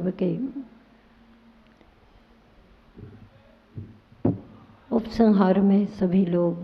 पर्व के उपसंहार में सभी लोग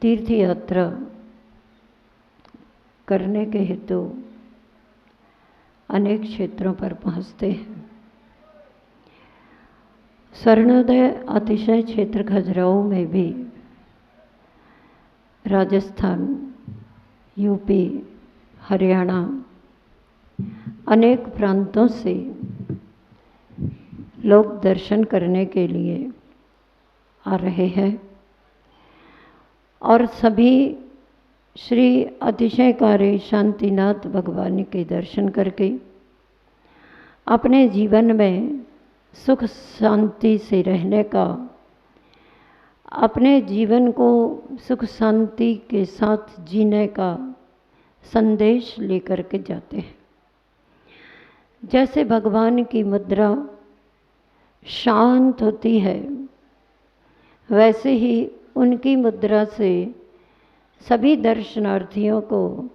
तीर्थ यात्रा करने के हेतु अनेक क्षेत्रों पर पहुंचते हैं। स्वर्णोदय अतिशय क्षेत्र खजुराहो में भी राजस्थान, यूपी, हरियाणा अनेक प्रांतों से लोग दर्शन करने के लिए आ रहे हैं और सभी श्री अतिशयकारी शांतिनाथ भगवान के दर्शन करके अपने जीवन में सुख शांति से रहने का, अपने जीवन को सुख शांति के साथ जीने का संदेश लेकर के जाते हैं। जैसे भगवान की मुद्रा शांत होती है, वैसे ही उनकी मुद्रा से सभी दर्शनार्थियों को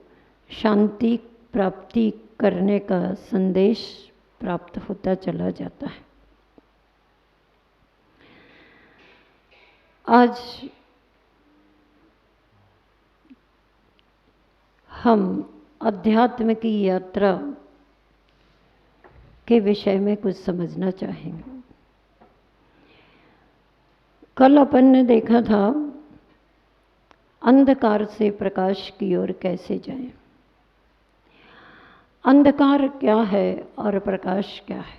शांति प्राप्ति करने का संदेश प्राप्त होता चला जाता है। आज हम अध्यात्म की यात्रा के विषय में कुछ समझना चाहेंगे। कल अपन ने देखा था अंधकार से प्रकाश की ओर कैसे जाएं। अंधकार क्या है और प्रकाश क्या है?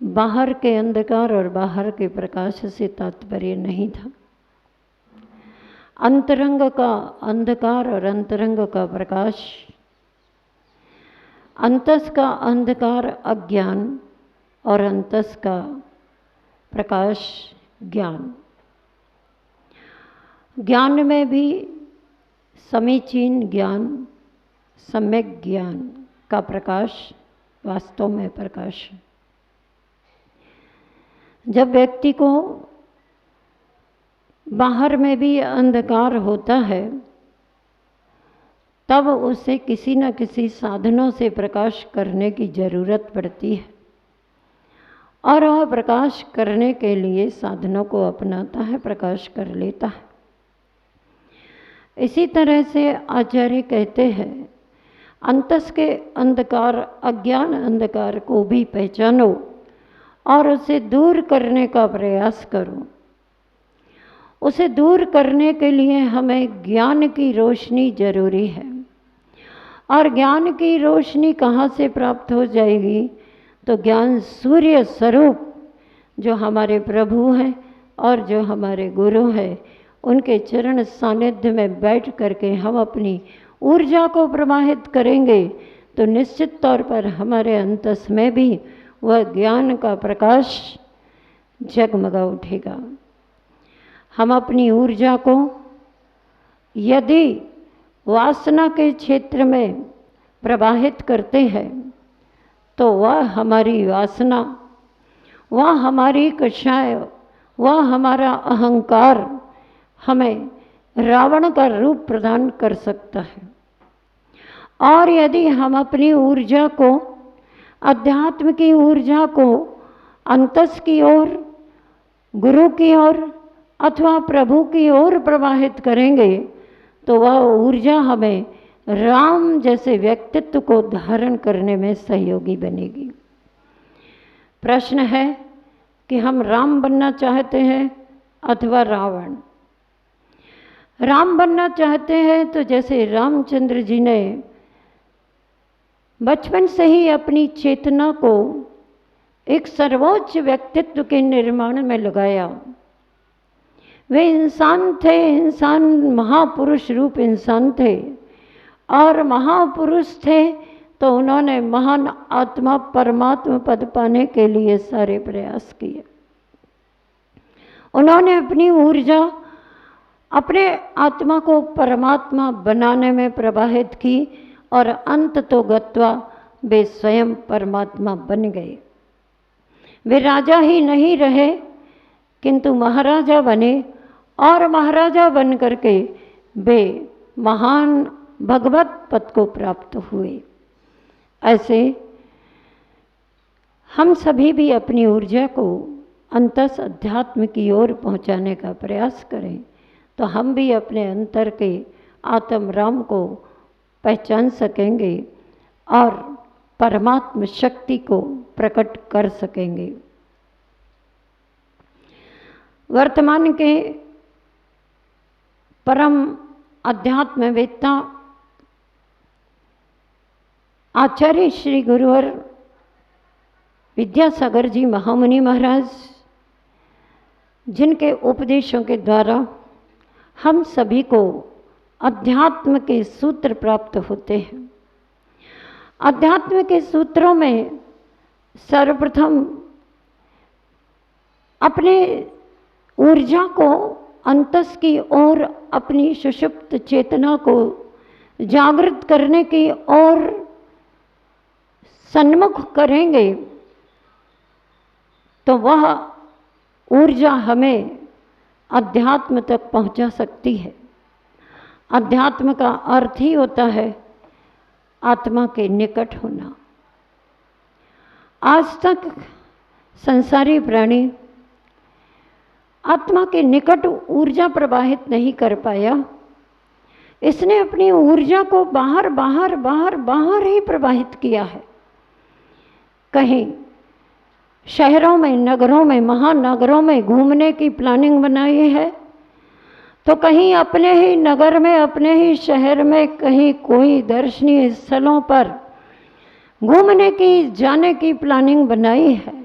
बाहर के अंधकार और बाहर के प्रकाश से तात्पर्य नहीं था। अंतरंग का अंधकार और अंतरंग का प्रकाश, अंतस का अंधकार अज्ञान और अंतस का प्रकाश ज्ञान। ज्ञान में भी समीचीन ज्ञान, सम्यक ज्ञान का प्रकाश वास्तव में प्रकाश है। जब व्यक्ति को बाहर में भी अंधकार होता है, तब उसे किसी न किसी साधनों से प्रकाश करने की जरूरत पड़ती है और वह प्रकाश करने के लिए साधनों को अपनाता है, प्रकाश कर लेता है। इसी तरह से आचार्य कहते हैं, अंतस के अंधकार अज्ञान अंधकार को भी पहचानो और उसे दूर करने का प्रयास करो। उसे दूर करने के लिए हमें ज्ञान की रोशनी जरूरी है। और ज्ञान की रोशनी कहाँ से प्राप्त हो जाएगी? तो ज्ञान सूर्य स्वरूप जो हमारे प्रभु हैं और जो हमारे गुरु हैं, उनके चरण सानिध्य में बैठ करके हम अपनी ऊर्जा को प्रवाहित करेंगे तो निश्चित तौर पर हमारे अंतस में भी वह ज्ञान का प्रकाश जगमगा उठेगा। हम अपनी ऊर्जा को यदि वासना के क्षेत्र में प्रवाहित करते हैं तो वह हमारी वासना, वह हमारी कषाय, वह हमारा अहंकार हमें रावण का रूप प्रदान कर सकता है। और यदि हम अपनी ऊर्जा को, अध्यात्म की ऊर्जा को अंतस की ओर, गुरु की ओर अथवा प्रभु की ओर प्रवाहित करेंगे तो वह ऊर्जा हमें राम जैसे व्यक्तित्व को धारण करने में सहयोगी बनेगी। प्रश्न है कि हम राम बनना चाहते हैं अथवा रावण। राम बनना चाहते हैं तो जैसे रामचंद्र जी ने बचपन से ही अपनी चेतना को एक सर्वोच्च व्यक्तित्व के निर्माण में लगाया। वे इंसान थे, इंसान महापुरुष रूप इंसान थे और महापुरुष थे तो उन्होंने महान आत्मा परमात्मा पद पाने के लिए सारे प्रयास किए। उन्होंने अपनी ऊर्जा अपने आत्मा को परमात्मा बनाने में प्रवाहित की और अंत तो गत्वा वे स्वयं परमात्मा बन गए। वे राजा ही नहीं रहे किंतु महाराजा बने और महाराजा बन करके वे महान भगवत पद को प्राप्त हुए। ऐसे हम सभी भी अपनी ऊर्जा को अंतस अध्यात्म की ओर पहुंचाने का प्रयास करें, तो हम भी अपने अंतर के आत्म राम को पहचान सकेंगे और परमात्म शक्ति को प्रकट कर सकेंगे। वर्तमान के परम अध्यात्मवेत्ता आचार्य श्री गुरुवर विद्यासागर जी महामुनि महाराज, जिनके उपदेशों के द्वारा हम सभी को अध्यात्म के सूत्र प्राप्त होते हैं। अध्यात्म के सूत्रों में सर्वप्रथम अपने ऊर्जा को अंतस की ओर, अपनी सुषुप्त चेतना को जागृत करने की ओर सन्मुख करेंगे तो वह ऊर्जा हमें अध्यात्म तक पहुंचा सकती है। अध्यात्म का अर्थ ही होता है आत्मा के निकट होना। आज तक संसारी प्राणी आत्मा के निकट ऊर्जा प्रवाहित नहीं कर पाया। इसने अपनी ऊर्जा को बाहर बाहर बाहर बाहर ही प्रवाहित किया है। कहीं शहरों में, नगरों में, महानगरों में घूमने की प्लानिंग बनाई है, तो कहीं अपने ही नगर में, अपने ही शहर में कहीं कोई दर्शनीय स्थलों पर घूमने की, जाने की प्लानिंग बनाई है।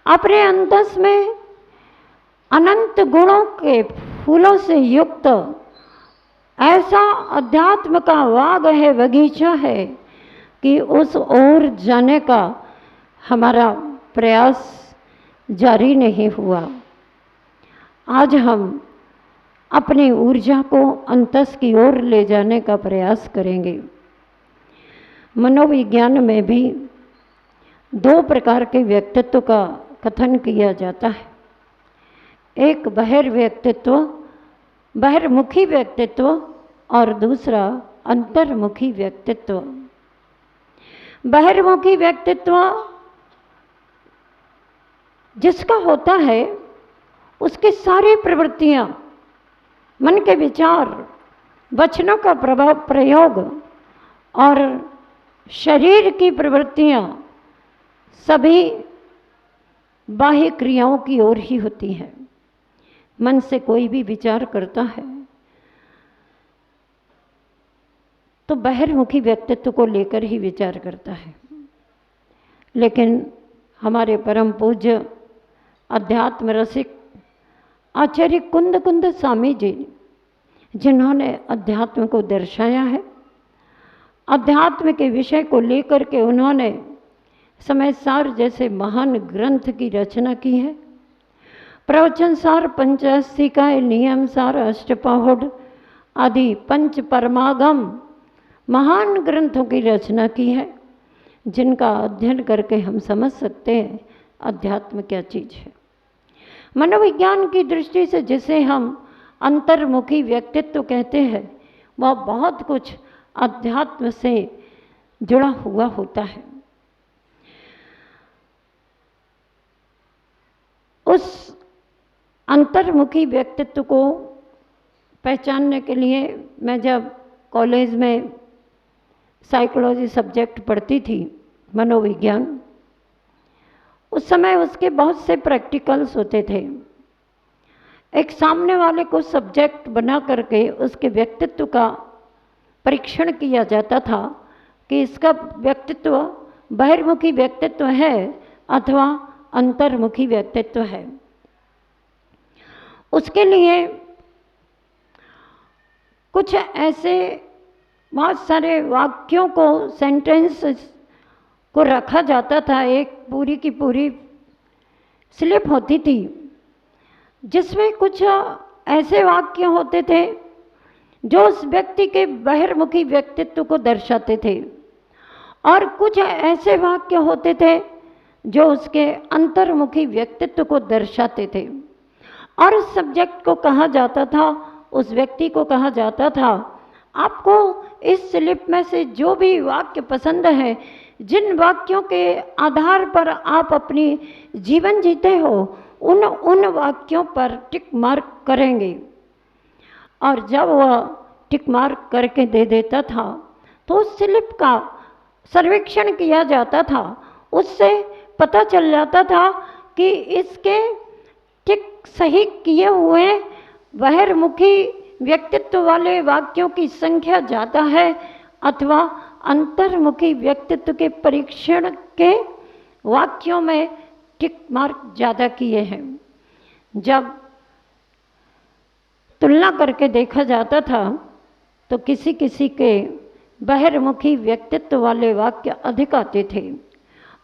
अपने अंतस में अनंत गुणों के फूलों से युक्त ऐसा अध्यात्म का बाग है, बगीचा है कि उस ओर जाने का हमारा प्रयास जारी नहीं हुआ। आज हम अपनी ऊर्जा को अंतस की ओर ले जाने का प्रयास करेंगे। मनोविज्ञान में भी दो प्रकार के व्यक्तित्व का कथन किया जाता है। एक बहिर्व्यक्तित्व, बहिर्मुखी व्यक्तित्व, और दूसरा अंतर्मुखी व्यक्तित्व। बहिर्मुखी व्यक्तित्व जिसका होता है, उसकी सारी प्रवृत्तियां, मन के विचार, वचनों का प्रभाव प्रयोग और शरीर की प्रवृत्तियां सभी बाह्य क्रियाओं की ओर ही होती हैं। मन से कोई भी विचार करता है तो बहिर्मुखी व्यक्तित्व को लेकर ही विचार करता है। लेकिन हमारे परम पूज्य अध्यात्म रसिक आचार्य कुंद कुंद स्वामी जी, जिन्होंने अध्यात्म को दर्शाया है, अध्यात्म के विषय को लेकर के उन्होंने समय सार जैसे महान ग्रंथ की रचना की है। प्रवचन सार, पंचास्तिकाय, नियम सार, अष्टपौढ़ आदि पंच परमागम महान ग्रंथों की रचना की है, जिनका अध्ययन करके हम समझ सकते हैं अध्यात्म क्या चीज़ है। मनोविज्ञान की दृष्टि से जिसे हम अंतर्मुखी व्यक्तित्व कहते हैं, वह बहुत कुछ अध्यात्म से जुड़ा हुआ होता है। उस अंतर्मुखी व्यक्तित्व को पहचानने के लिए मैं जब कॉलेज में साइकोलॉजी सब्जेक्ट पढ़ती थी, मनोविज्ञान, उस समय उसके बहुत से प्रैक्टिकल्स होते थे। एक सामने वाले को सब्जेक्ट बना करके उसके व्यक्तित्व का परीक्षण किया जाता था कि इसका व्यक्तित्व बहिर्मुखी व्यक्तित्व है अथवा अंतर्मुखी व्यक्तित्व है। उसके लिए कुछ ऐसे बहुत सारे वाक्यों को, सेंटेंस को रखा जाता था। एक पूरी की पूरी स्लिप होती थी जिसमें कुछ ऐसे वाक्य होते थे जो उस व्यक्ति के बहिर्मुखी व्यक्तित्व को दर्शाते थे, और कुछ ऐसे वाक्य होते थे जो उसके अंतर्मुखी व्यक्तित्व को दर्शाते थे। और उस सब्जेक्ट को कहा जाता था, उस व्यक्ति को कहा जाता था, आपको इस स्लिप में से जो भी वाक्य पसंद है, जिन वाक्यों के आधार पर आप अपनी जीवन जीते हो, उन वाक्यों पर टिक मार्क करेंगे। और जब वह टिक मार्क करके दे देता था तो उस स्लिप का सर्वेक्षण किया जाता था। उससे पता चल जाता था कि इसके टिक सही किए हुए बहिर्मुखी व्यक्तित्व वाले वाक्यों की संख्या ज़्यादा है अथवा अंतर्मुखी व्यक्तित्व के परीक्षण के वाक्यों में टिक मार्क ज़्यादा किए हैं। जब तुलना करके देखा जाता था तो किसी किसी के बहिर्मुखी व्यक्तित्व वाले वाक्य अधिक आते थे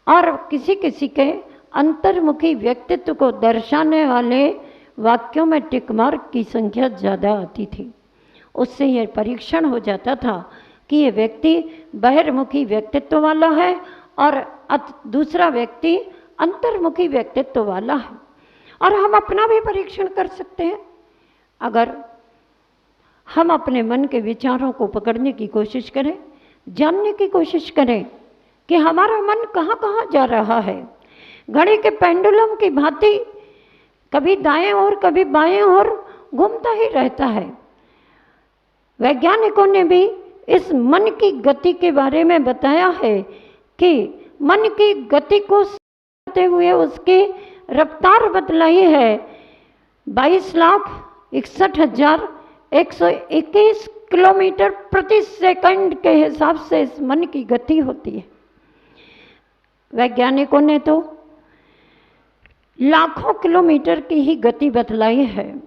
और किसी किसी के अंतर्मुखी व्यक्तित्व को दर्शाने वाले वाक्यों में टिक मार्क की संख्या ज़्यादा आती थी। उससे यह परीक्षण हो जाता था कि ये व्यक्ति बहिर्मुखी व्यक्तित्व वाला है और दूसरा व्यक्ति अंतर्मुखी व्यक्तित्व वाला है। और हम अपना भी परीक्षण कर सकते हैं। अगर हम अपने मन के विचारों को पकड़ने की कोशिश करें, जानने की कोशिश करें कि हमारा मन कहाँ कहाँ जा रहा है। घड़ी के पेंडुलम की भांति कभी दाएं ओर कभी बाएं ओर घूमता ही रहता है। वैज्ञानिकों ने भी इस मन की गति के बारे में बताया है कि मन की गति को समझते हुए उसकी रफ्तार बतलाई है 22,61,121 किलोमीटर प्रति सेकंड के हिसाब से इस मन की गति होती है। वैज्ञानिकों ने तो लाखों किलोमीटर की ही गति बतलाई है।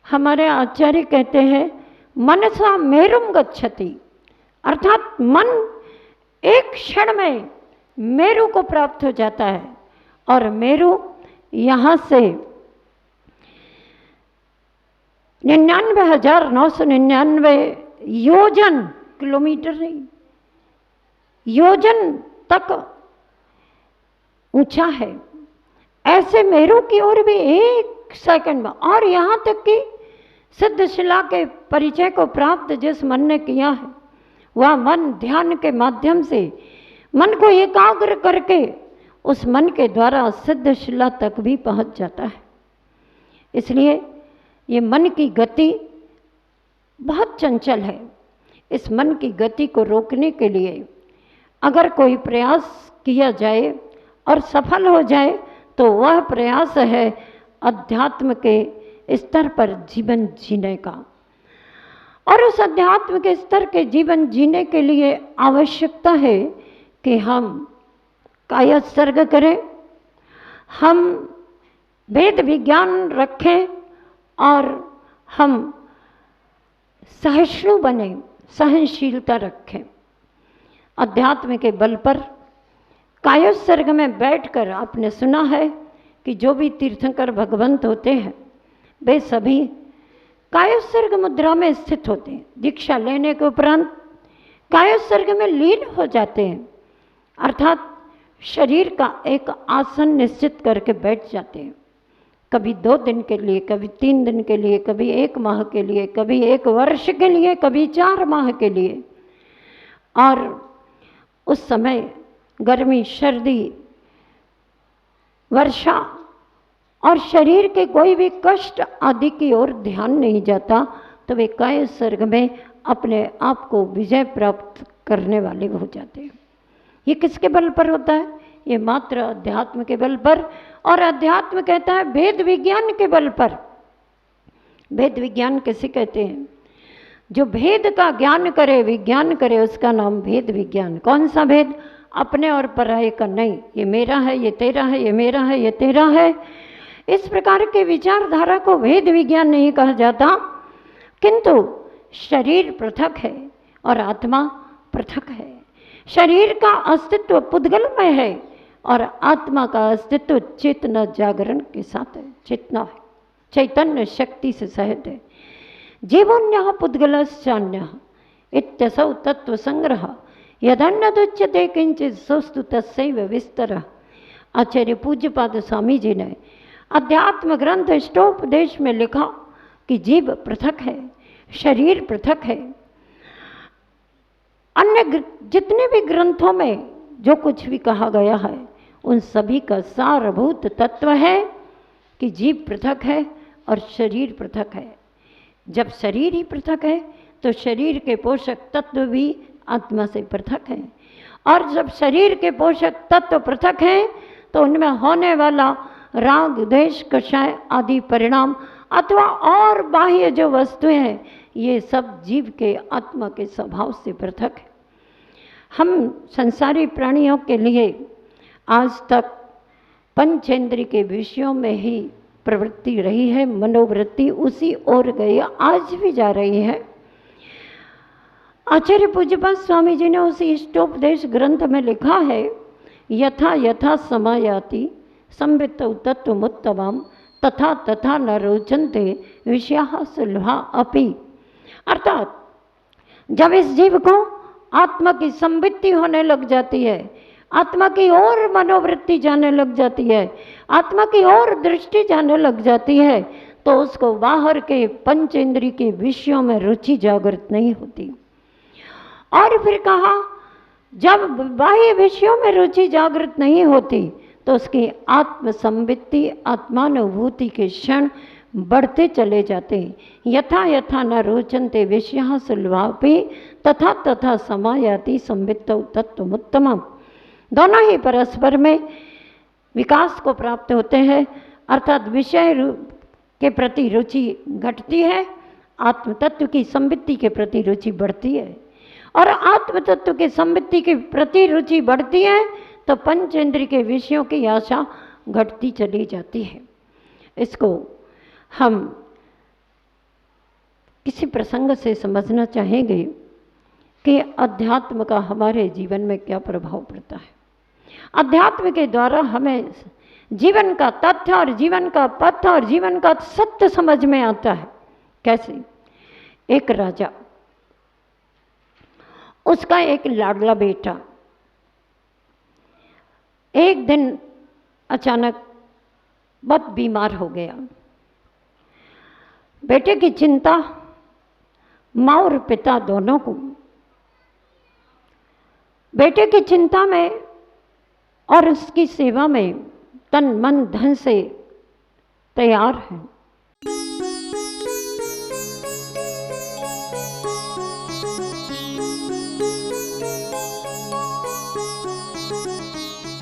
हमारे आचार्य कहते हैं मनसा मेरुम गच्छति, अर्थात मन एक क्षण में मेरु को प्राप्त हो जाता है और मेरु यहाँ से 99,999 योजन किलोमीटर नहीं, योजन तक ऊंचा है। ऐसे मेरु की ओर भी एक सेकंड में, और यहाँ तक कि सिद्धशिला के परिचय को प्राप्त जिस मन ने किया है वह मन ध्यान के माध्यम से मन को एकाग्र करके उस मन के द्वारा सिद्धशिला तक भी पहुँच जाता है। इसलिए ये मन की गति बहुत चंचल है। इस मन की गति को रोकने के लिए अगर कोई प्रयास किया जाए और सफल हो जाए तो वह प्रयास है अध्यात्म के स्तर पर जीवन जीने का। और उस अध्यात्म के स्तर के जीवन जीने के लिए आवश्यकता है कि हम कायोत्सर्ग करें, हम वेद विज्ञान रखें और हम सहिष्णु बने, सहनशीलता रखें। अध्यात्म के बल पर कायोत्सर्ग में बैठकर आपने सुना है कि जो भी तीर्थंकर भगवंत होते हैं वे सभी कायोत्सर्ग मुद्रा में स्थित होते हैं। दीक्षा लेने के उपरांत कायोत्सर्ग में लीन हो जाते हैं, अर्थात शरीर का एक आसन निश्चित करके बैठ जाते हैं। कभी 2 दिन के लिए, कभी 3 दिन के लिए, कभी 1 माह के लिए, कभी 1 वर्ष के लिए, कभी 4 माह के लिए। और उस समय गर्मी, सर्दी, वर्षा और शरीर के कोई भी कष्ट आदि की ओर ध्यान नहीं जाता, तो वे कायोत्सर्ग में अपने आप को विजय प्राप्त करने वाले हो जाते हैं। ये किसके बल पर होता है? ये मात्र अध्यात्म के बल पर। और अध्यात्म कहता है भेद विज्ञान के बल पर। भेद विज्ञान किसे कहते हैं? जो भेद का ज्ञान करे, विज्ञान करे, उसका नाम भेद विज्ञान। कौन सा भेद? अपने और पराये का नहीं। ये मेरा है, ये तेरा है, ये मेरा है, ये तेरा है। इस प्रकार के विचारधारा को भेद विज्ञान नहीं कहा जाता, किंतु शरीर पृथक है और आत्मा पृथक है। शरीर का अस्तित्व पुद्गलमय है और आत्मा का अस्तित्व चेतना जागरण के साथ है। चेतना है, चैतन्य शक्ति से सहित है। जीवोन्यः पुद्गलश्चान्यः इत्यसौ तत्व संग्रह यदन्नदुच्यते किंचित सोस्तु तस्सैव विस्तरः। आचार्य पूज्यपाद स्वामी जी ने अध्यात्म ग्रंथ इष्टोपदेश में लिखा कि जीव पृथक है, शरीर पृथक है, अन्य जितने भी ग्रंथों में जो कुछ भी कहा गया है उन सभी का सारभूत तत्व है कि जीव पृथक है और शरीर पृथक है। जब शरीर ही पृथक है तो शरीर के पोषक तत्व भी आत्मा से पृथक हैं, और जब शरीर के पोषक तत्व पृथक हैं तो उनमें होने वाला राग द्वेष कषाय आदि परिणाम अथवा और बाह्य जो वस्तुएं हैं ये सब जीव के आत्मा के स्वभाव से पृथक है। हम संसारी प्राणियों के लिए आज तक पंचेंद्रिय के विषयों में ही प्रवृत्ति रही है, मनोवृत्ति उसी ओर गई, आज भी जा रही है। आचार्य पूज्यपाद स्वामी जी ने उस इष्टोपदेश ग्रंथ में लिखा है, यथा यथा समायाति संवित तत्वमुत्तमम् तथा तथा न रोचन्ते विषयाः सुलभा अपि। अर्थात जब इस जीव को आत्मा की संवित्ति होने लग जाती है, आत्मा की ओर मनोवृत्ति जाने लग जाती है, आत्मा की ओर दृष्टि जाने लग जाती है, तो उसको बाहर के पंचेंद्रिय के विषयों में रुचि जागृत नहीं होती। और फिर कहा जब बाह्य विषयों में रुचि जागृत नहीं होती तो उसकी आत्मसंवित्ति आत्मानुभूति के क्षण बढ़ते चले जाते हैं। यथा यथा न रोचन्ते विषयाः सुलभापि तथा तथा समायाति संवित्तौ तत्वमुत्तमम्। दोनों ही परस्पर में विकास को प्राप्त होते हैं, अर्थात विषय के प्रति रुचि घटती है, आत्म तत्व की संवित्ति के प्रति रुचि बढ़ती है, और आत्म तत्व के संवित्ति के प्रति रुचि बढ़ती है तो पंचेंद्रिय के विषयों की आशा घटती चली जाती है। इसको हम किसी प्रसंग से समझना चाहेंगे कि अध्यात्म का हमारे जीवन में क्या प्रभाव पड़ता है। अध्यात्म के द्वारा हमें जीवन का तथ्य और जीवन का पथ और जीवन का सत्य समझ में आता है। कैसे? एक राजा, उसका एक लाडला बेटा एक दिन अचानक बहुत बीमार हो गया। बेटे की चिंता माँ और पिता दोनों को। बेटे की चिंता में और उसकी सेवा में तन मन धन से तैयार है।